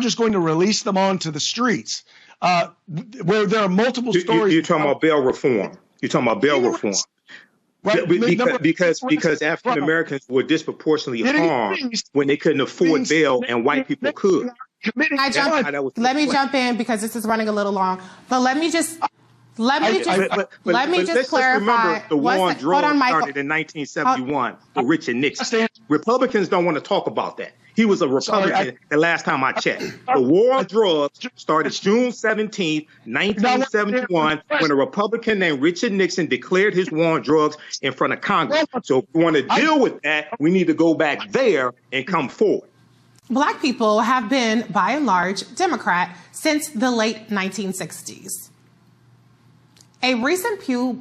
just going to release them onto the streets, where there are multiple stories. You're talking about bail reform. You're talking about bail reform. Right. Because African Americans were disproportionately harmed when they couldn't afford bail and white people could. Let me jump in because this is running a little long. But let me just clarify. Let's remember the war on drugs started in 1971 with Richard Nixon. Republicans don't want to talk about that. He was a Republican the last time I checked. The war on drugs started June 17, 1971, when a Republican named Richard Nixon declared his war on drugs in front of Congress. So if we want to deal with that, we need to go back there and come forward. Black people have been, by and large, Democrat since the late 1960s. A recent Pew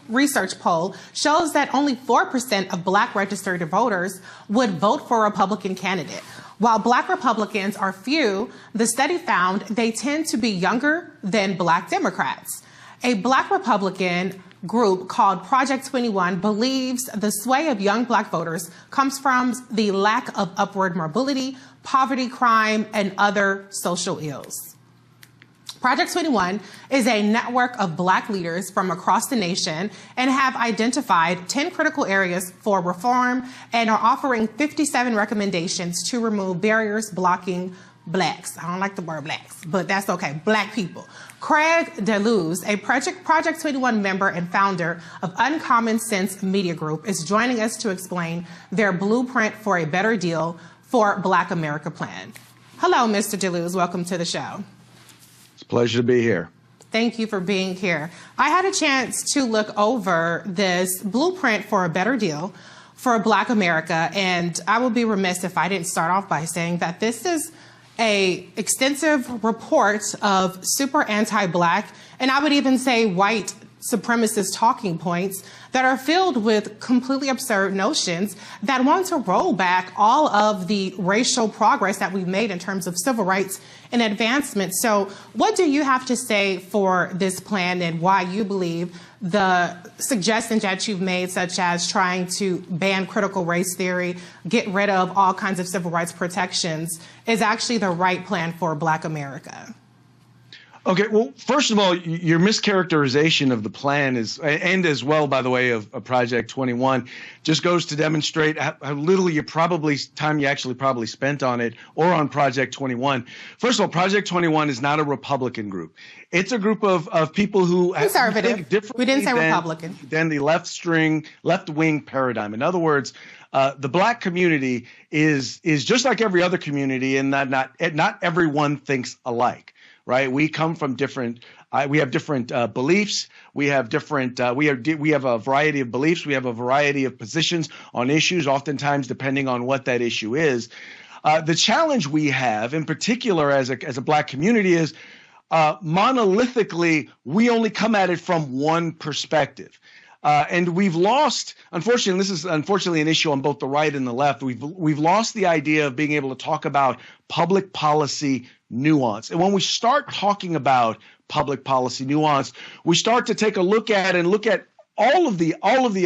Research poll shows that only 4% of Black registered voters would vote for a Republican candidate. While Black Republicans are few, the study found they tend to be younger than Black Democrats. A Black Republican group called Project 21 believes the sway of young Black voters comes from the lack of upward mobility, poverty, crime, and other social ills. Project 21 is a network of Black leaders from across the nation and have identified 10 critical areas for reform and are offering 57 recommendations to remove barriers blocking Blacks. I don't like the word Blacks, but that's okay. Black people. Craig DeLuz, a Project 21 member and founder of Uncommon Sense Media Group, is joining us to explain their blueprint for a better deal for Black America plan. Hello, Mr. DeLuz. Welcome to the show. It's a pleasure to be here. Thank you for being here. I had a chance to look over this blueprint for a better deal for Black America, and I would be remiss if I didn't start off by saying that this is an extensive report of super anti-Black, and I would even say white supremacist talking points that are filled with completely absurd notions that want to roll back all of the racial progress that we've made in terms of civil rights and advancement. So what do you have to say for this plan and why you believe the suggestions that you've made, such as trying to ban critical race theory, get rid of all kinds of civil rights protections, is actually the right plan for Black America? Okay, well, first of all, your mischaracterization of the plan is, and as well, by the way, of Project 21, just goes to demonstrate how little you actually probably spent on it or on Project 21. First of all, Project 21 is not a Republican group. It's a group of people who conservative. We didn't say Republican. Than the left-wing paradigm. In other words, the Black community is just like every other community in that not everyone thinks alike. Right, we come from different. We have different beliefs. We have different. We have a variety of beliefs. We have a variety of positions on issues. Oftentimes, depending on what that issue is, the challenge we have, in particular, as a Black community, is monolithically we only come at it from one perspective. And we've lost, unfortunately, this is unfortunately an issue on both the right and the left. We've lost the idea of being able to talk about public policy nuance. And when we start talking about public policy nuance, we start to take a look at all of the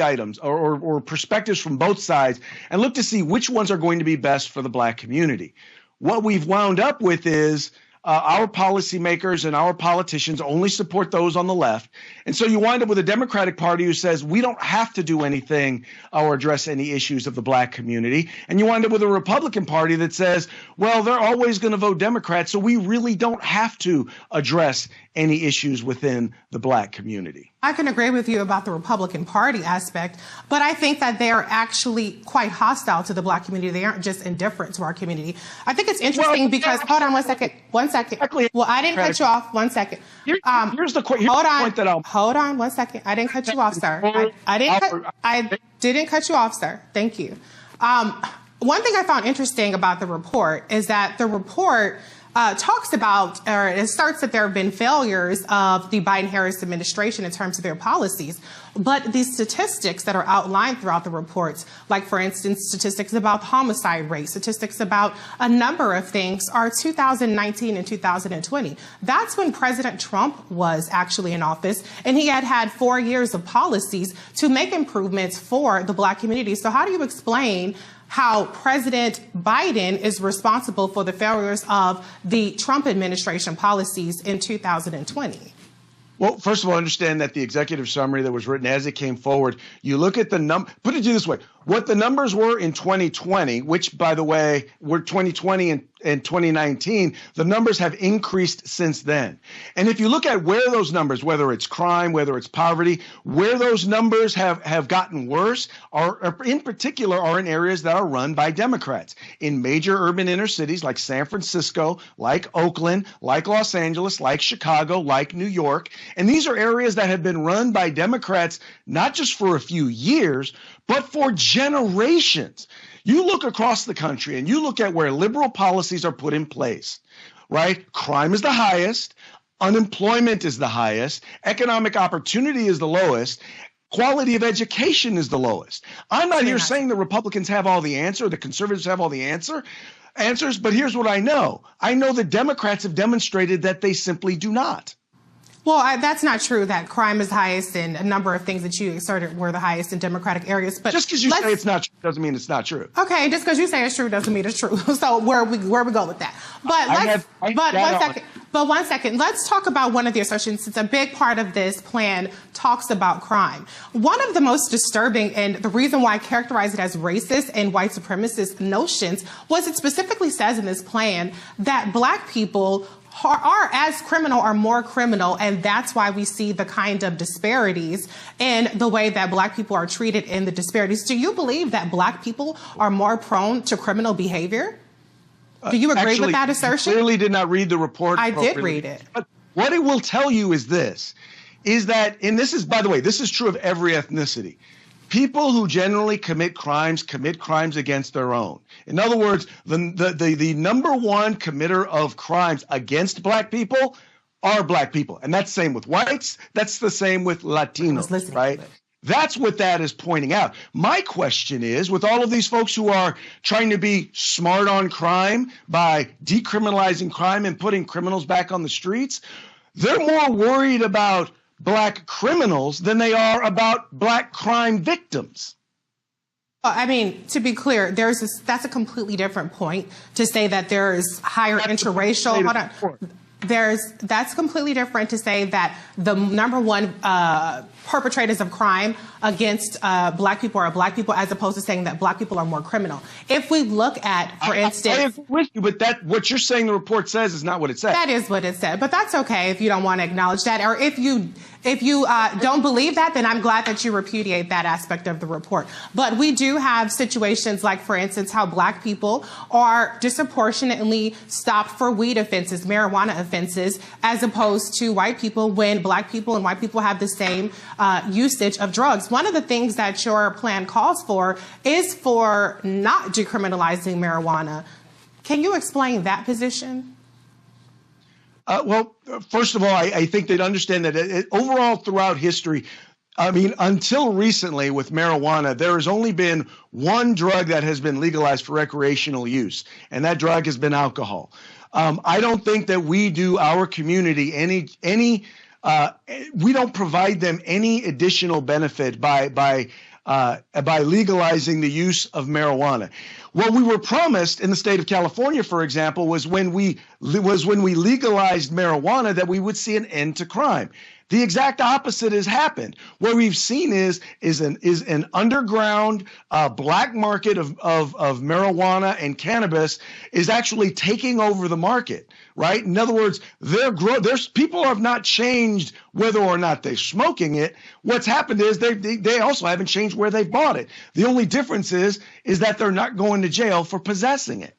items or perspectives from both sides and look to see which ones are going to be best for the Black community. What we've wound up with is our policymakers and our politicians only support those on the left. And so you wind up with a Democratic Party who says we don't have to do anything or address any issues of the Black community. And you wind up with a Republican Party that says, well, they're always going to vote Democrat, so we really don't have to address any issues within the Black community. I can agree with you about the Republican Party aspect, but I think that they are actually quite hostile to the Black community. They aren't just indifferent to our community. I think it's interesting because, hold on one second. Well, I didn't cut you off. 1 second. Here's the point that Hold on 1 second. I didn't cut you off, sir. I didn't cut you off, sir. Thank you. One thing I found interesting about the report is that the report talks about, or it starts that there have been failures of the Biden-Harris administration in terms of their policies. But the statistics that are outlined throughout the reports, like, for instance, statistics about homicide rate, statistics about a number of things, are 2019 and 2020. That's when President Trump was actually in office, and he had 4 years of policies to make improvements for the Black community. So how do you explain how President Biden is responsible for the failures of the Trump administration policies in 2020. Well, first of all, understand that the executive summary that was written as it came forward, you look at the put it this way, what the numbers were in 2020, which, by the way, were 2020 and 2019, the numbers have increased since then. And if you look at where those numbers, whether it's crime, whether it's poverty, where those numbers have gotten worse are in particular are in areas that are run by Democrats in major urban inner cities like San Francisco, like Oakland, like Los Angeles, like Chicago, like New York. And these are areas that have been run by Democrats, not just for a few years, but for generations. You look across the country and you look at where liberal policies are put in place, right? Crime is the highest, unemployment is the highest, economic opportunity is the lowest, quality of education is the lowest. I'm not here saying the Republicans have all the answer, the conservatives have all the answers, but here's what I know. I know the Democrats have demonstrated that they simply do not. Well, that's not true that crime is highest and a number of things that you asserted were the highest in Democratic areas. But just because you say it's not true doesn't mean it's not true. Okay, just because you say it's true doesn't mean it's true. So where we go with that? But one second. Let's talk about one of the assertions. It's a big part of this plan talks about crime. One of the most disturbing and the reason why I characterize it as racist and white supremacist notions was it specifically says in this plan that black people are more criminal, and that's why we see the kind of disparities in the way that black people are treated in the disparities. Do you believe that black people are more prone to criminal behavior? Do you agree with that assertion? You clearly did not read the report. I did read it. But what it will tell you is this, is that, and this is, by the way, this is true of every ethnicity. People who generally commit crimes against their own. In other words, the number one committer of crimes against black people are black people. And that's the same with whites. That's the same with Latinos, right? That's what that is pointing out. My question is, with all of these folks who are trying to be smart on crime by decriminalizing crime and putting criminals back on the streets, they're more worried about black criminals than they are about black crime victims. I mean, to be clear, that's a completely different point to say that there is higher interracial. Hold on. That's completely different to say that the number one perpetrators of crime against black people are black people, as opposed to saying that black people are more criminal. If we look at, for instance, I agree with you, but what you're saying the report says is not what it said. That is what it said, but that's okay if you don't want to acknowledge that, or if you don't believe that, then I'm glad that you repudiate that aspect of the report. But we do have situations like, for instance, how black people are disproportionately stopped for weed offenses, marijuana offenses, as opposed to white people when black people and white people have the same usage of drugs. One of the things that your plan calls for is for not decriminalizing marijuana. Can you explain that position? Well, first of all, I think they'd understand that overall throughout history, I mean, until recently with marijuana, there has only been one drug that has been legalized for recreational use, and that drug has been alcohol. I don't think that we do our community we don't provide them any additional benefit by legalizing the use of marijuana. What we were promised in the state of California, for example, was when we legalized marijuana that we would see an end to crime. The exact opposite has happened. What we've seen is an underground black market of marijuana and cannabis is actually taking over the market, right? In other words, people have not changed whether or not they're smoking it. What's happened is they also haven't changed where they bought it. The only difference is that they're not going to jail for possessing it.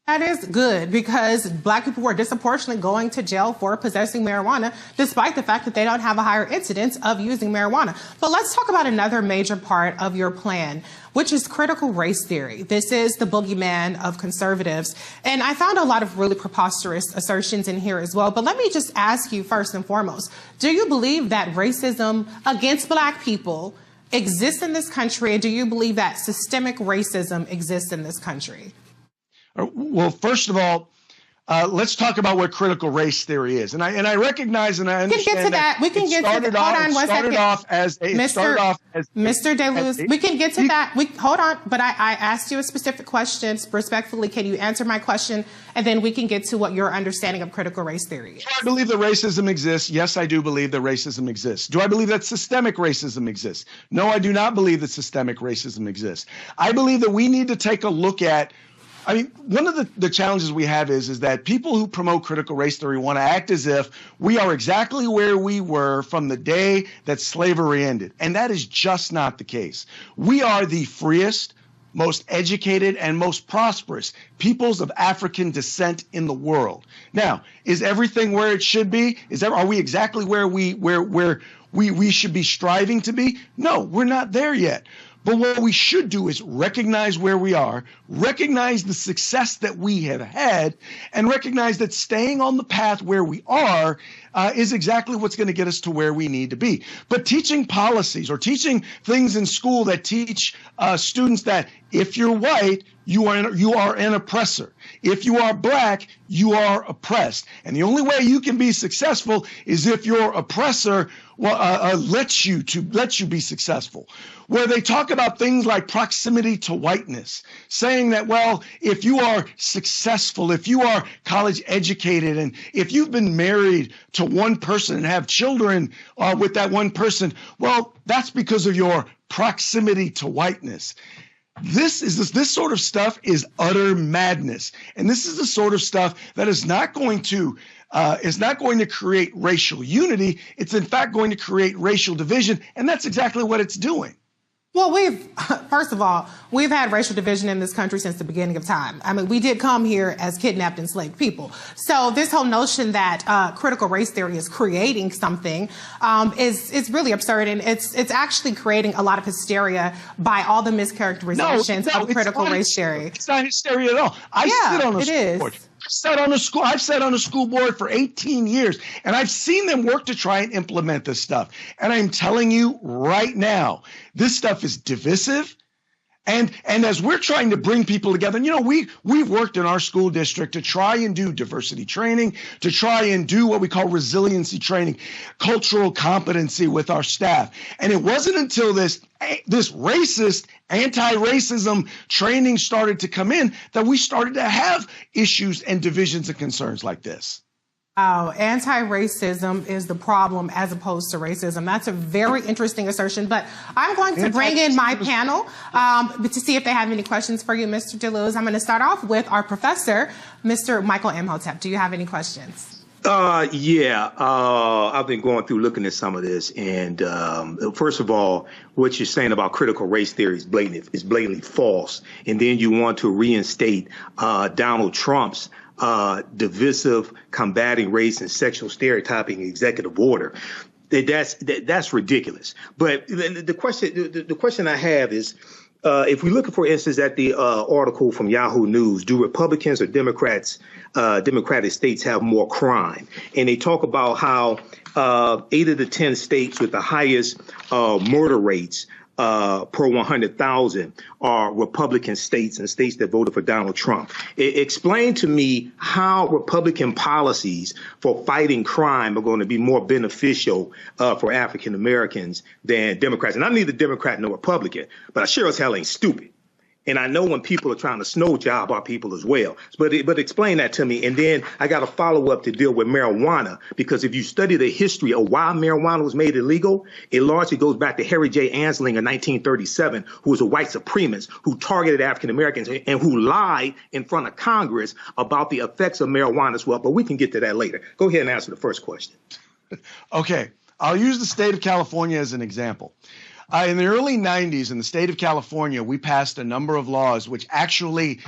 That is good, because black people were disproportionately going to jail for possessing marijuana, despite the fact that they don't have a higher incidence of using marijuana. But let's talk about another major part of your plan, which is critical race theory. This is the boogeyman of conservatives. And I found a lot of really preposterous assertions in here as well. But let me just ask you first and foremost, do you believe that racism against black people exists in this country? And do you believe that systemic racism exists in this country? Well, first of all, let's talk about what critical race theory is. And I recognize and I understand that. We can get to that. Hold on one second. Mr. DeLuz, we can get to that. Hold on. But I asked you a specific question. Respectfully, can you answer my question? And then we can get to what your understanding of critical race theory is. Do I believe that racism exists? Yes, I do believe that racism exists. Do I believe that systemic racism exists? No, I do not believe that systemic racism exists. I believe that we need to take a look at, I mean, one of the challenges we have is that people who promote critical race theory want to act as if we are exactly where we were from the day that slavery ended. And that is just not the case. We are the freest, most educated, and most prosperous peoples of African descent in the world. Now, is everything where it should be? Are we exactly where we should be striving to be? No, we're not there yet. But what we should do is recognize where we are, recognize the success that we have had, and recognize that staying on the path where we are is exactly what's going to get us to where we need to be. But teaching policies or teaching things in school that teach students that if you're white, you are an oppressor. If you are black, you are oppressed. And the only way you can be successful is if your oppressor lets you be successful. Where they talk about things like proximity to whiteness, saying that, well, if you are successful, if you are college educated, and if you've been married to one person and have children with that one person, well, that's because of your proximity to whiteness. This sort of stuff is utter madness. And this is the sort of stuff that is not going to create racial unity. It's in fact going to create racial division. And that's exactly what it's doing. Well, first of all, we've had racial division in this country since the beginning of time. I mean, we did come here as kidnapped, enslaved people. So this whole notion that critical race theory is creating something is really absurd. And it's actually creating a lot of hysteria by all the mischaracterizations of critical race theory. It's not hysteria at all. I sit on a school board. I've sat on a school board for 18 years, and I've seen them work to try and implement this stuff. And I'm telling you right now, this stuff is divisive. And as we're trying to bring people together, you know, we've worked in our school district to try and do diversity training, to try and do what we call resiliency training, cultural competency with our staff. And it wasn't until this racist, anti-racism training started to come in that we started to have issues and divisions and concerns like this. Oh, anti-racism is the problem as opposed to racism. That's a very interesting assertion, but I'm going to bring in my panel to see if they have any questions for you, Mr. DeLuz. I'm going to start off with our professor, Mr. Michael Imhotep. Do you have any questions? Yeah, I've been going through looking at some of this, and first of all, what you're saying about critical race theory is blatantly false, and then you want to reinstate Donald Trump's divisive, combating race and sexual stereotyping executive order. That's ridiculous. But the question I have is, if we look, for instance, at the article from Yahoo News, do Republicans or Democratic states have more crime? And they talk about how 8 of the 10 states with the highest murder rates per 100,000 are Republican states and states that voted for Donald Trump. Explain to me how Republican policies for fighting crime are going to be more beneficial for African Americans than Democrats. And I'm neither Democrat nor Republican, but I sure as hell ain't stupid. And I know when people are trying to snow job our people as well. But explain that to me. And then I got a follow up to deal with marijuana, because if you study the history of why marijuana was made illegal, it largely goes back to Harry J. Ansling in 1937, who was a white supremacist who targeted African Americans and who lied in front of Congress about the effects of marijuana as well. But we can get to that later. Go ahead and answer the first question. Okay. I'll use the state of California as an example. In the early 90s, in the state of California, we passed a number of laws which actually,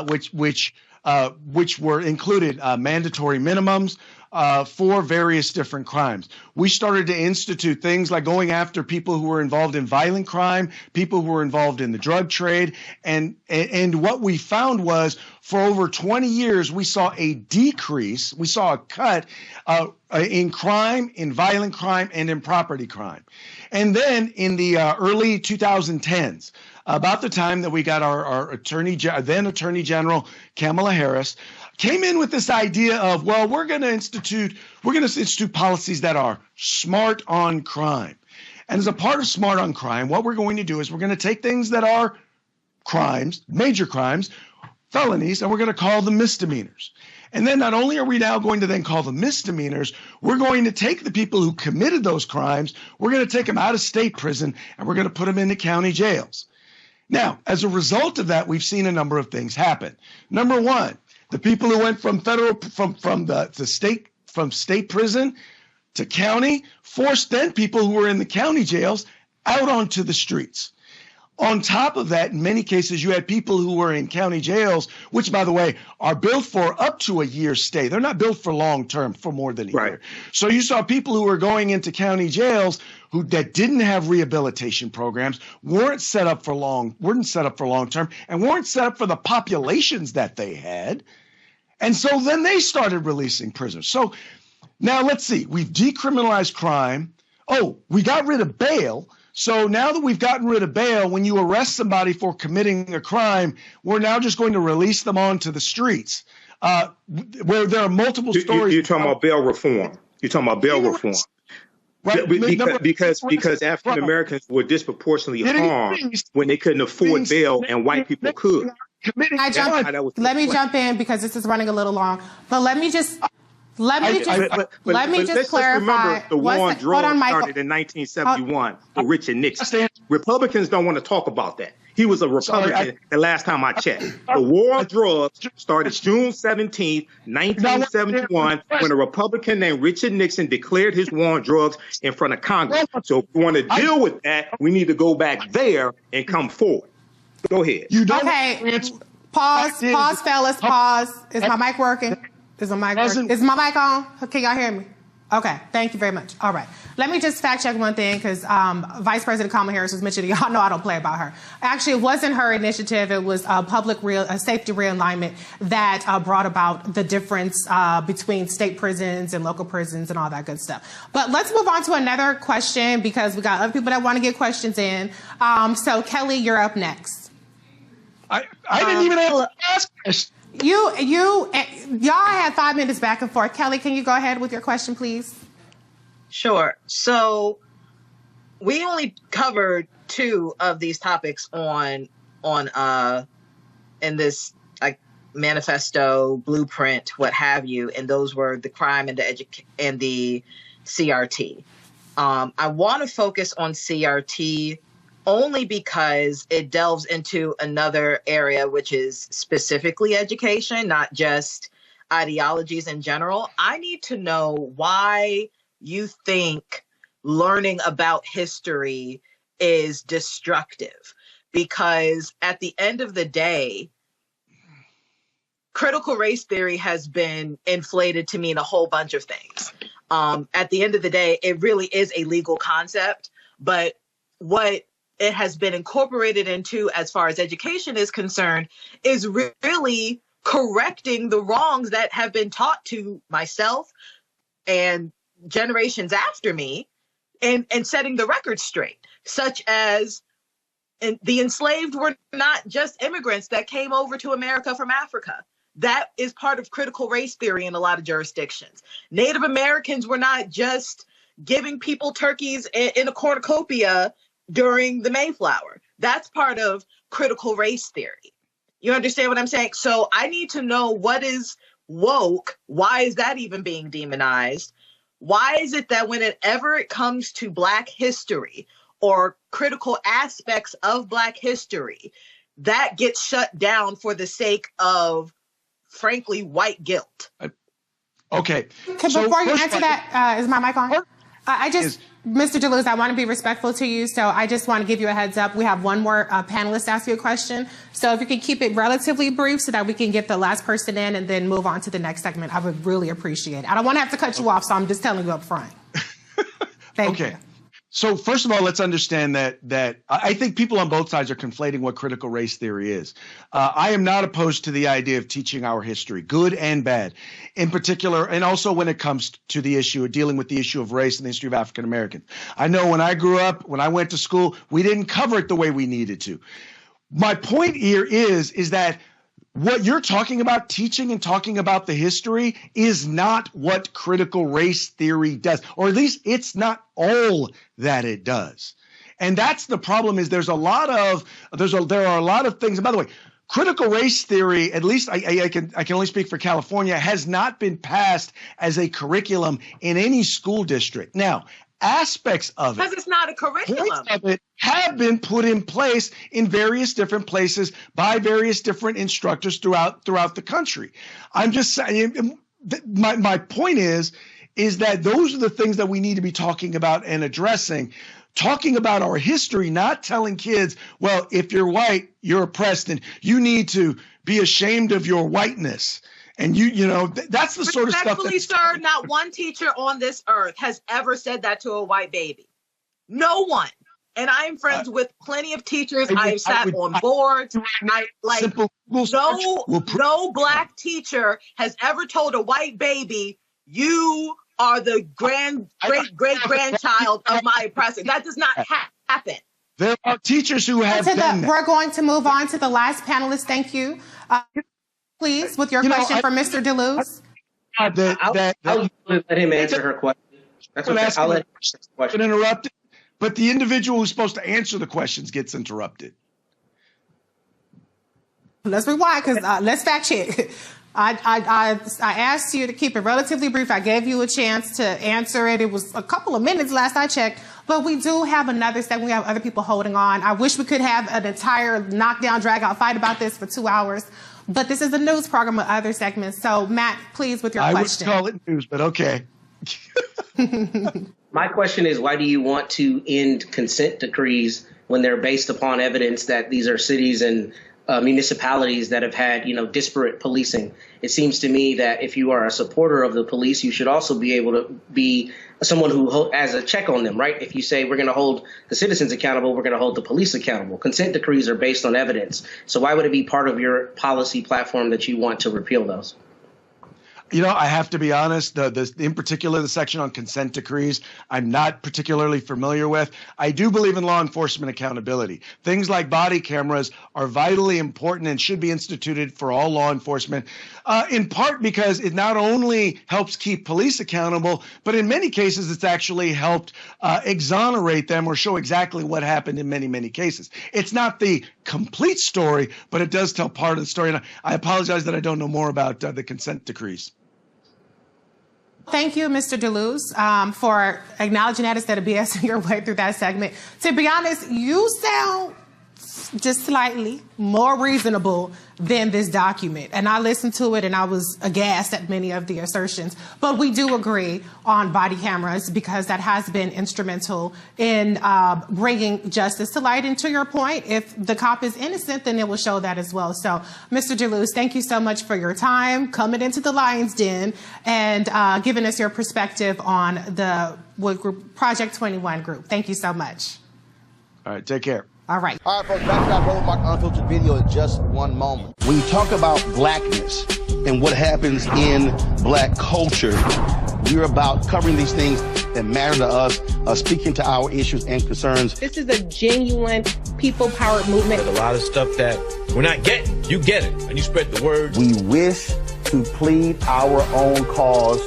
which were included mandatory minimums for various different crimes. We started to institute things like going after people who were involved in violent crime, people who were involved in the drug trade, and what we found was for over 20 years we saw a decrease, we saw a cut in crime, in violent crime, and in property crime. And then in the early 2010s, about the time that we got our then Attorney General Kamala Harris, came in with this idea of, well, we're going to institute policies that are smart on crime. And as a part of smart on crime, what we're going to do is we're going to take things that are crimes, major crimes, felonies, and we're going to call them misdemeanors. And then not only are we now going to then call them misdemeanors, we're going to take the people who committed those crimes, we're going to take them out of state prison, and we're going to put them into county jails. Now, as a result of that, we've seen a number of things happen. Number one, the people who went from state prison to county forced then people who were in the county jails out onto the streets. On top of that, in many cases, you had people who were in county jails, which, by the way, are built for up to a year's stay. They're not built for long term, for more than a year. So you saw people who were going into county jails that didn't have rehabilitation programs, weren't set up for long term, and weren't set up for the populations that they had. And so then they started releasing prisoners. So now let's see. We've decriminalized crime. Oh, we got rid of bail. So now that we've gotten rid of bail, when you arrest somebody for committing a crime, we're now just going to release them onto the streets, where there are multiple stories. You're talking about bail reform. You're talking about bail reform. Right. Because African Americans were disproportionately harmed when they couldn't afford bail and white people could. Let me jump in because this is running a little long. But let me just clarify. Remember, the war on drugs started in 1971 for Reecie Nixon. Republicans don't want to talk about that. He was a Republican the last time I checked. The war on drugs started June 17th, 1971, when a Republican named Reecie Nixon declared his war on drugs in front of Congress. So if we want to deal with that, we need to go back there and come forward. Go ahead. Pause, fellas, pause. Is my mic working? Is my mic on? Can y'all hear me? Okay, thank you very much. All right. Let me just fact check one thing because Vice President Kamala Harris was mentioning. Y'all know I don't play about her. Actually, it wasn't her initiative. It was safety realignment that brought about the difference between state prisons and local prisons and all that good stuff. But let's move on to another question because we got other people that want to get questions in. So Kelly, you're up next. I didn't even have to ask this. Y'all had 5 minutes back and forth. Kelly, can you go ahead with your question, please? Sure. So we only covered 2 of these topics in this manifesto, blueprint, what have you, and those were the crime and the CRT. I want to focus on CRT only because it delves into another area, which is specifically education, not just ideologies in general. I need to know why you think learning about history is destructive. Because at the end of the day, critical race theory has been inflated to mean a whole bunch of things. At the end of the day, it really is a legal concept, but what it has been incorporated into as far as education is concerned is really correcting the wrongs that have been taught to myself and generations after me and setting the record straight, such as the enslaved were not just immigrants that came over to America from Africa. That is part of critical race theory in a lot of jurisdictions. Native Americans were not just giving people turkeys in a cornucopia during the Mayflower. That's part of critical race theory. You understand what I'm saying? So I need to know what is woke. Why is that even being demonized? Why is it that whenever it comes to Black history or critical aspects of Black history, that gets shut down for the sake of, frankly, white guilt? Okay. Before you answer that, is my mic on? Mr. DeLuz, I want to be respectful to you, so I just want to give you a heads up. We have one more panelist ask you a question. So if you can keep it relatively brief so that we can get the last person in and then move on to the next segment, I would really appreciate it. I don't want to have to cut you off, so I'm just telling you up front. Thank you. So first of all, let's understand that I think people on both sides are conflating what critical race theory is. I am not opposed to the idea of teaching our history, good and bad, in particular, and also when it comes to the issue of dealing with the issue of race and the history of African Americans. I know when I grew up, when I went to school, we didn't cover it the way we needed to. My point here is that what you're talking about, teaching and talking about the history, is not what critical race theory does, or at least it's not all that it does. And that's the problem. Is there are a lot of things. And by the way, critical race theory, at least I can only speak for California, has not been passed as a curriculum in any school district. Now, aspects of it, because it's not a curriculum, points of it have been put in place in various different places by various different instructors throughout the country. I'm just saying, my point is that those are the things that we need to be talking about and addressing. Talking about our history, not telling kids, well, if you're white, you're oppressed and you need to be ashamed of your whiteness. And that's the sort of stuff. Respectfully, sir, not one teacher on this earth has ever said that to a white baby. No one. And I am friends with plenty of teachers. I have sat on boards. No black teaper has ever told a white baby, you are the great-grandchild of my oppressor. That does not happen. There are teachers who have done that. We're going to move on to the last panelist. Thank you. Please, with your question for Mr. DeLuz. I'll let him answer her question. That's okay. I'll let him answer the question. Interrupted, but the individual who's supposed to answer the questions gets interrupted. Let's rewind, because let's fact check. I asked you to keep it relatively brief. I gave you a chance to answer it. It was a couple of minutes last I checked, but we do have another segment. We have other people holding on. I wish we could have an entire knockdown, drag-out fight about this for 2 hours. But this is a news program with other segments. So, Matt, please, with your question. I would call it news, but okay. My question is, why do you want to end consent decrees when they're based upon evidence that these are cities and municipalities that have had, disparate policing? It seems to me that if you are a supporter of the police, you should also be able to be someone who has a check on them, right? If you say we're going to hold the citizens accountable, we're going to hold the police accountable. Consent decrees are based on evidence. So why would it be part of your policy platform that you want to repeal those? I have to be honest, in particular, the section on consent decrees, I'm not particularly familiar with. I do believe in law enforcement accountability. Things like body cameras are vitally important and should be instituted for all law enforcement, in part because it not only helps keep police accountable, but in many cases, it's actually helped exonerate them or show exactly what happened in many, many cases. It's not the complete story, but it does tell part of the story. And I apologize that I don't know more about the consent decrees. Thank you, Mr. DeLuz, for acknowledging that instead of BSing your way through that segment. To be honest, you sound just slightly more reasonable than this document. And I listened to it and I was aghast at many of the assertions. But we do agree on body cameras because that has been instrumental in bringing justice to light. And to your point, if the cop is innocent, then it will show that as well. So, Mr. DeLuz, thank you so much for your time, coming into the Lion's Den and giving us your perspective on the Project 21 group. Thank you so much. All right, take care. All right. All right, folks, back to that Roland Mark Unfiltered video in just one moment. When you talk about blackness and what happens in black culture, we're about covering these things that matter to us, speaking to our issues and concerns. This is a genuine people-powered movement. There's a lot of stuff that we're not getting. You get it, and you spread the word. We wish to plead our own cause.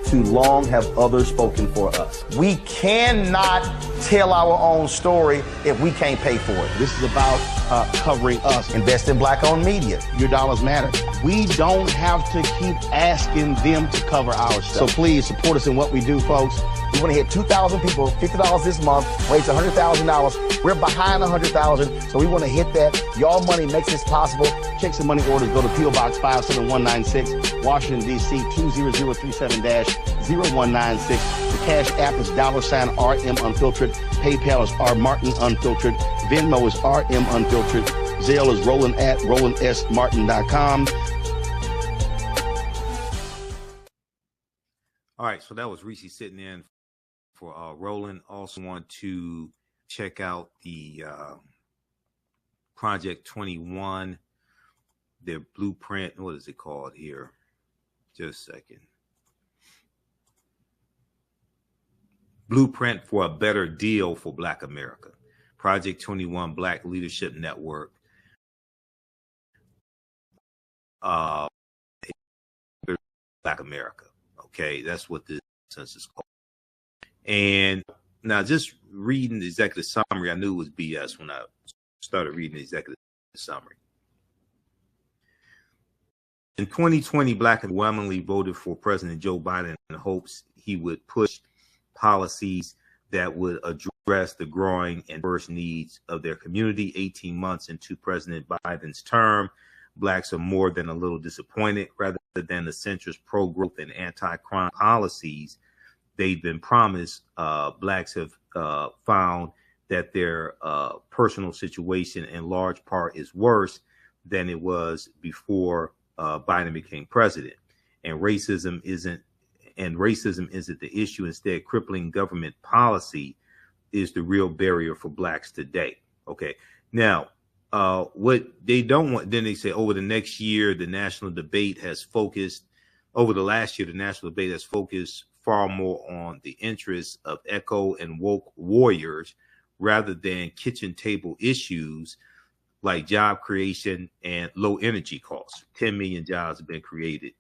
Too long have others spoken for us. We cannot tell our own story if we can't pay for it. This is about covering us. Invest in black-owned media. Your dollars matter. We don't have to keep asking them to cover our stuff. So please support us in what we do, folks. We want to hit 2,000 people, $50 this month, raise $100,000. We're behind 100,000, so we want to hit that. Your money makes this possible. Checks and money orders go to P.O. Box 57196, Washington, D.C. 20037-0196. The Cash App is $RM Unfiltered. PayPal is R Martin Unfiltered. Venmo is RM Unfiltered. Zelle is Roland at RolandSMartin.com. All right, so that was Reecie sitting in for Roland. Also want to check out the Project 21, their blueprint. What is it called here? Just a second. Blueprint for a Better Deal for Black America. Project 21 Black Leadership Network. Black America. Okay, that's what this census called. And now, just reading the executive summary, I knew it was BS when I started reading the executive summary. In 2020, Black overwhelmingly voted for President Joe Biden in hopes he would push policies that would address the growing and diverse needs of their community. 18 months into President Biden's term, Blacks are more than a little disappointed. Rather than the centrist pro-growth and anti-crime policies they've been promised, Blacks have found that their personal situation in large part is worse than it was before Biden became president. And racism isn't the issue. Instead, crippling government policy is the real barrier for Blacks today. Okay. Now, what they don't want, then they say over the next year, the national debate has focused far more on the interests of echo and woke warriors rather than kitchen table issues like job creation and low energy costs. 10 million jobs have been created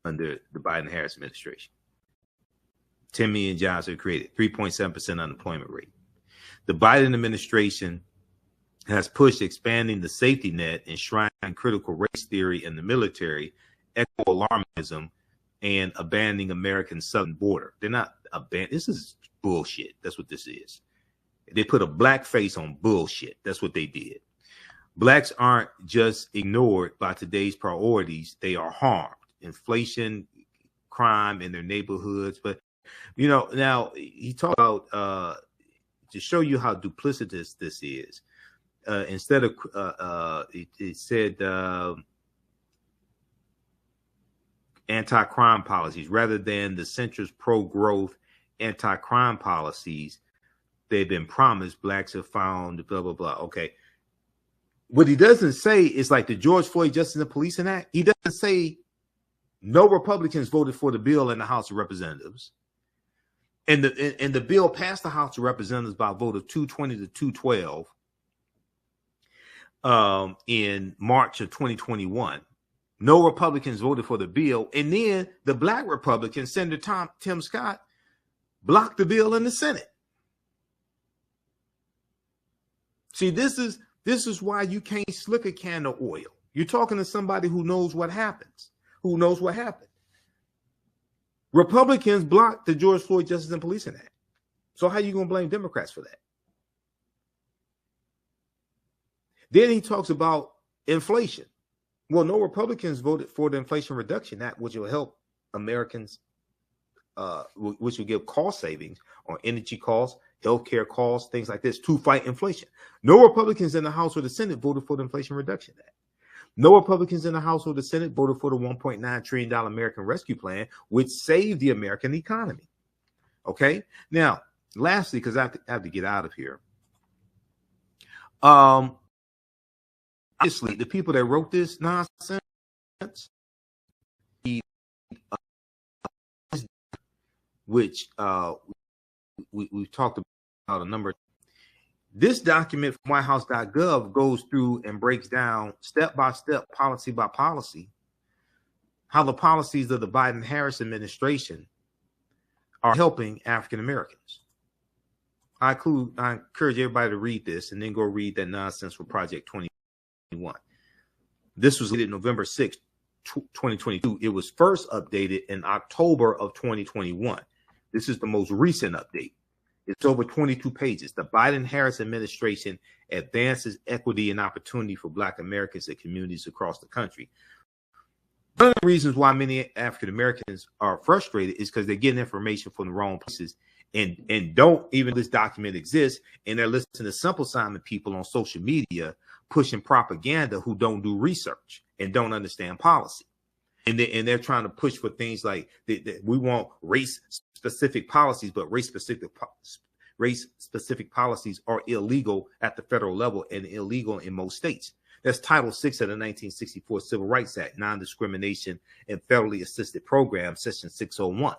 under the Biden-Harris administration. 10 million jobs are created, 3.7% unemployment rate. The Biden administration has pushed expanding the safety net, enshrining critical race theory in the military, eco-alarmism, and abandoning American southern border. They're not abandoning. This is bullshit. That's what this is. They put a black face on bullshit. That's what they did. Blacks aren't just ignored by today's priorities. They are harmed. Inflation, crime in their neighborhoods. But, you know, now he talked about, to show you how duplicitous this is, instead of, it said, anti-crime policies rather than the centrist pro-growth anti-crime policies they've been promised. Blacks have found blah blah blah. Okay, what he doesn't say is like the George Floyd Justice and Policing Act. He doesn't say no Republicans voted for the bill in the House of Representatives, and the bill passed the House of Representatives by a vote of 220 to 212 in March of 2021. No Republicans voted for the bill. And then the Black Republican, Senator Tim Scott, blocked the bill in the Senate. See, this is why you can't slick a can of oil. You're talking to somebody who knows what happens, who knows what happened. Republicans blocked the George Floyd Justice and Policing Act. So how are you going to blame Democrats for that? Then he talks about inflation. Well, no Republicans voted for the Inflation Reduction Act, which will help Americans, which will give cost savings on energy costs, healthcare costs, things like this to fight inflation. No Republicans in the House or the Senate voted for the Inflation Reduction Act. No Republicans in the House or the Senate voted for the $1.9 trillion American Rescue Plan, which saved the American economy. Okay. Now, lastly, because I have to get out of here. Obviously, the people that wrote this nonsense, which we've talked about a number of. This document from whitehouse.gov goes through and breaks down step by step, policy by policy, how the policies of the Biden-Harris administration are helping African Americans. I encourage everybody to read this and then go read that nonsense for Project 20. This was dated November 6th, 2022. It was first updated in October of 2021. This is the most recent update. It's over 22 pages. The Biden-Harris administration advances equity and opportunity for Black Americans and communities across the country. One of the reasons why many African Americans are frustrated is because they're getting information from the wrong places and don't even this document exists, and they're listening to Simple Simon people on social media pushing propaganda who don't do research and don't understand policy. And they're trying to push for things like we want race-specific policies, but race-specific policies are illegal at the federal level and illegal in most states. That's Title VI of the 1964 Civil Rights Act, non-discrimination and federally assisted programs, Section 601.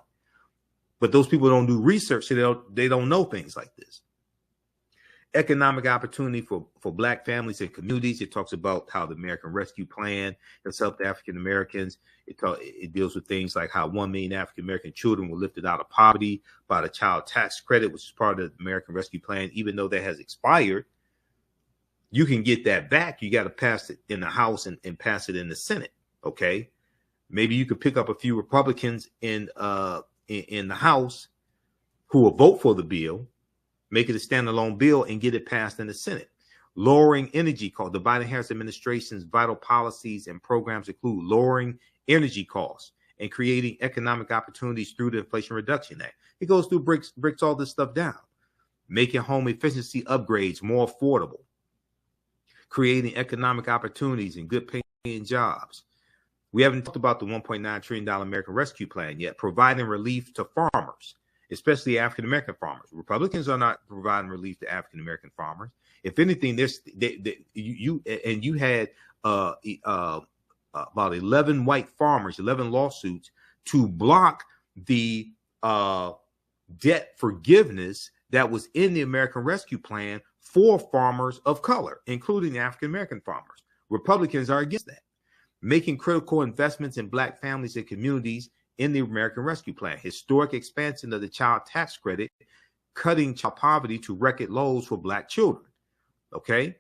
But those people don't do research, so they don't know things like this. economic opportunity for Black families and communities. It talks about how the American Rescue Plan has helped African Americans. It deals with things like how 1 million African American children were lifted out of poverty by the child tax credit, which is part of the American Rescue Plan. Even though that has expired, you can get that back. You got to pass it in the House and pass it in the Senate. Okay, maybe you could pick up a few Republicans in the House who will vote for the bill, make it a standalone bill, and get it passed in the Senate. Lowering energy costs. The Biden-Harris administration's vital policies and programs include lowering energy costs and creating economic opportunities through the Inflation Reduction Act. It goes through, breaks all this stuff down, making home efficiency upgrades more affordable, creating economic opportunities and good paying jobs. We haven't talked about the $1.9 trillion American Rescue Plan yet, providing relief to farmers, especially African-American farmers. Republicans are not providing relief to African-American farmers. If anything, you had about 11 white farmers, 11 lawsuits to block the debt forgiveness that was in the American Rescue Plan for farmers of color, including African-American farmers. Republicans are against that. Making critical investments in Black families and communities in the American Rescue Plan, historic expansion of the child tax credit, cutting child poverty to record lows for Black children. Okay.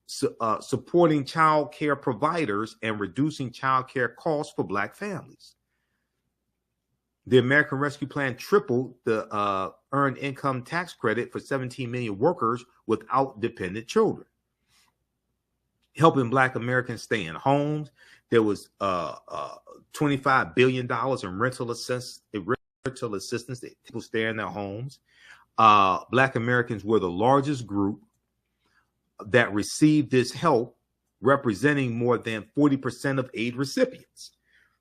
Supporting child care providers and reducing child care costs for Black families. The American Rescue Plan tripled the earned income tax credit for 17 million workers without dependent children. Helping Black Americans stay in homes. There was $25 billion in rental assistance that people stay in their homes. Black Americans were the largest group that received this help, representing more than 40% of aid recipients.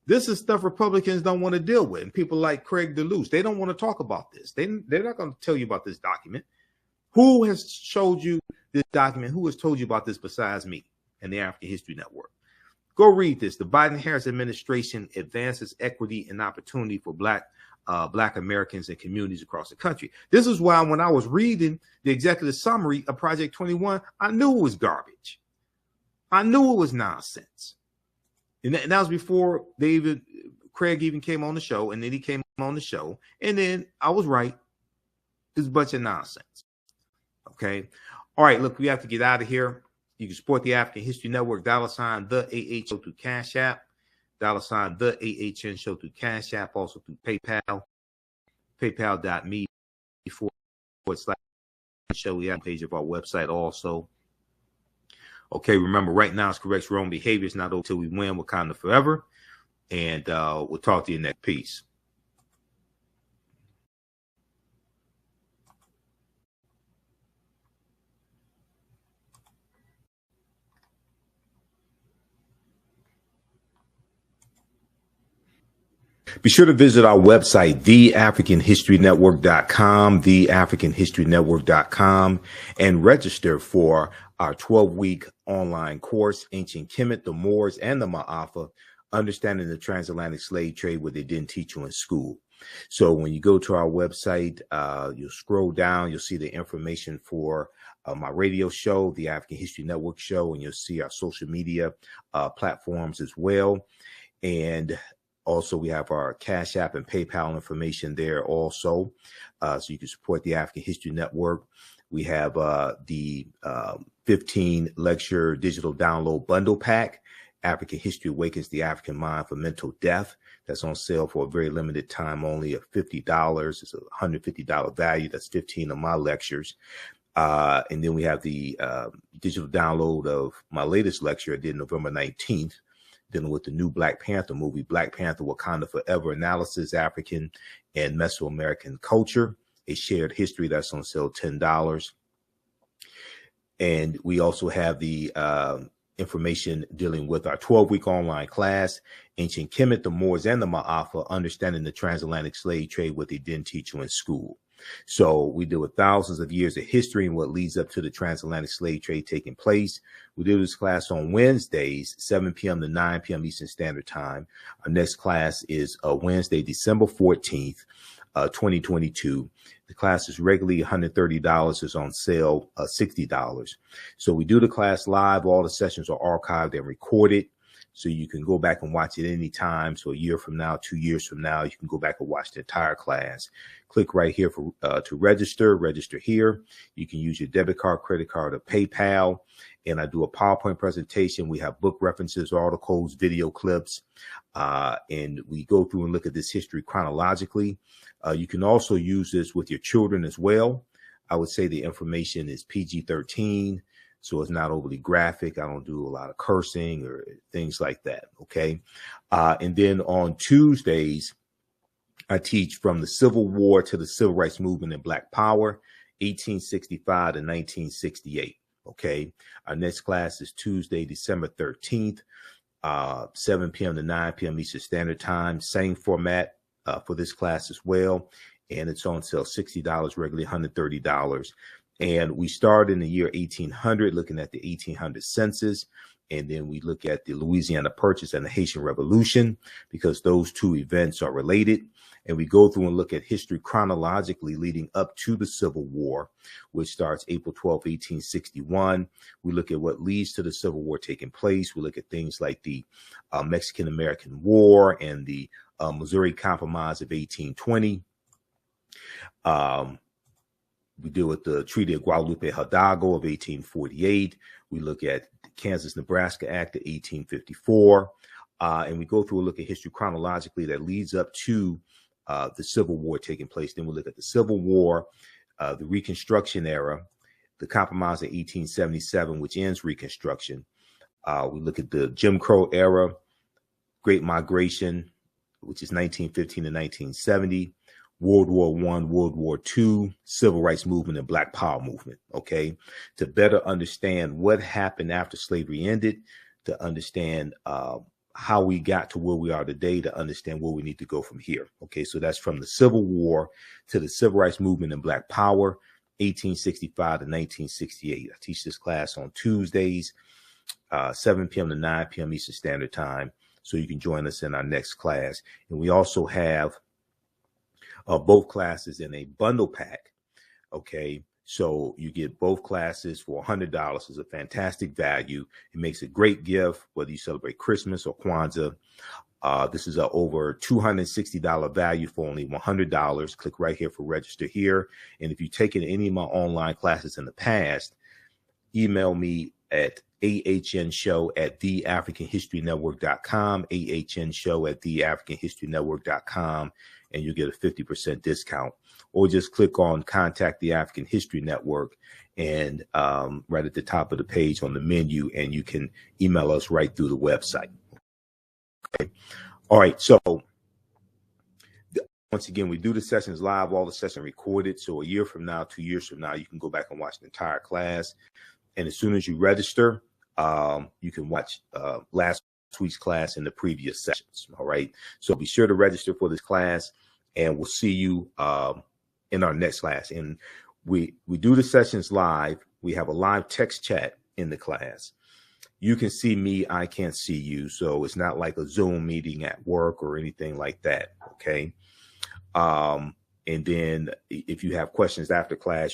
This is stuff Republicans don't want to deal with. And people like Craig DeLuz, they don't want to talk about this. They're not going to tell you about this document. Who has showed you this document? Who has told you about this besides me and the African History Network? Go read this. The Biden-Harris administration advances equity and opportunity for Black Americans and communities across the country. This is why when I was reading the executive summary of Project 21, I knew it was garbage. I knew it was nonsense. And that was before Craig even came on the show, and then he came on the show, and then I was right. It's a bunch of nonsense. Okay. All right, look, we have to get out of here. You can support the African History Network, $, the AH Show through Cash App, $, the AHN Show through Cash App, also through PayPal, paypal.me/show. We have a page of our website also. Okay, remember, right now it's correct wrong behavior. It's not until we win, Wakanda forever. And we'll talk to you next. Peace. Be sure to visit our website, theafricanhistorynetwork.com, theafricanhistorynetwork.com, and register for our 12-week online course, Ancient Kemet, the Moors, and the Ma'afa, Understanding the Transatlantic Slave Trade, what they didn't teach you in school. So when you go to our website, you'll scroll down, you'll see the information for my radio show, the African History Network show, and you'll see our social media platforms as well. And also, we have our Cash App and PayPal information there also. So you can support the African History Network. We have the 15 lecture digital download bundle pack, African History Awakens the African Mind for Mental Death. That's on sale for a very limited time, only at $50. It's a $150 value. That's 15 of my lectures. And then we have the digital download of my latest lecture I did November 19th. Dealing with the new Black Panther movie, Black Panther Wakanda Forever, Analysis, African and Mesoamerican Culture, a Shared History. That's on sale, $10. And we also have the information dealing with our 12-week online class, Ancient Kemet, the Moors, and the Ma'afa, Understanding the Transatlantic Slave Trade, what they didn't teach you in school. So we deal with thousands of years of history and what leads up to the transatlantic slave trade taking place. We do this class on Wednesdays, 7 p.m. to 9 p.m. Eastern Standard Time. Our next class is Wednesday, December 14th, 2022. The class is regularly $130, is on sale $60. So we do the class live. All the sessions are archived and recorded, so you can go back and watch it anytime. So a year from now, 2 years from now, you can go back and watch the entire class. Click right here for to register here. You can use your debit card, credit card, or PayPal. And I do a PowerPoint presentation. We have book references, articles, video clips, and we go through and look at this history chronologically. You can also use this with your children as well. I would say the information is PG-13, so it's not overly graphic. I don't do a lot of cursing or things like that, okay? And then on Tuesdays, I teach from the Civil War to the Civil Rights Movement and Black Power, 1865 to 1968. Okay, our next class is Tuesday, December 13th, 7 p.m. to 9 p.m. Eastern Standard Time. Same format for this class as well. And it's on sale $60, regularly $130. And we start in the year 1800, looking at the 1800 census. And then we look at the Louisiana Purchase and the Haitian Revolution, because those two events are related. And we go through and look at history chronologically leading up to the Civil War, which starts April 12, 1861. We look at what leads to the Civil War taking place. We look at things like the Mexican-American War and the Missouri Compromise of 1820. We deal with the Treaty of Guadalupe Hidalgo of 1848. We look at the Kansas-Nebraska Act of 1854. And we go through a look at history chronologically that leads up to the Civil War taking place. Then we look at the Civil War, the Reconstruction era, the Compromise of 1877, which ends Reconstruction. We look at the Jim Crow era, Great Migration, which is 1915 to 1970, World War I, World War II, Civil Rights Movement, and Black Power movement, okay? To better understand what happened after slavery ended, to understand how we got to where we are today, to understand where we need to go from here. Okay, so that's from the Civil War to the Civil Rights Movement and Black Power, 1865 to 1968. I teach this class on Tuesdays, 7 p.m. to 9 p.m. Eastern Standard Time, so you can join us in our next class. And we also have both classes in a bundle pack, okay? So you get both classes for $100. It's a fantastic value. It makes a great gift, whether you celebrate Christmas or Kwanzaa. This is a over $260 value for only $100. Click right here for register here. And if you've taken any of my online classes in the past, email me at ahnshow@theafricanhistorynetwork.com, ahnshow@theafricanhistorynetwork.com, and you get a 50% discount. Or just click on Contact the African History Network, and right at the top of the page on the menu, and you can email us right through the website. Okay. All right. So once again, we do the sessions live, all the sessions recorded. So a year from now, 2 years from now, you can go back and watch the entire class. And as soon as you register, you can watch last week's class and the previous sessions. All right. So be sure to register for this class, and we'll see you in our next class. And we do the sessions live. We have a live text chat in the class. You can see me, I can't see you. So it's not like a Zoom meeting at work or anything like that. Okay. And then if you have questions after class,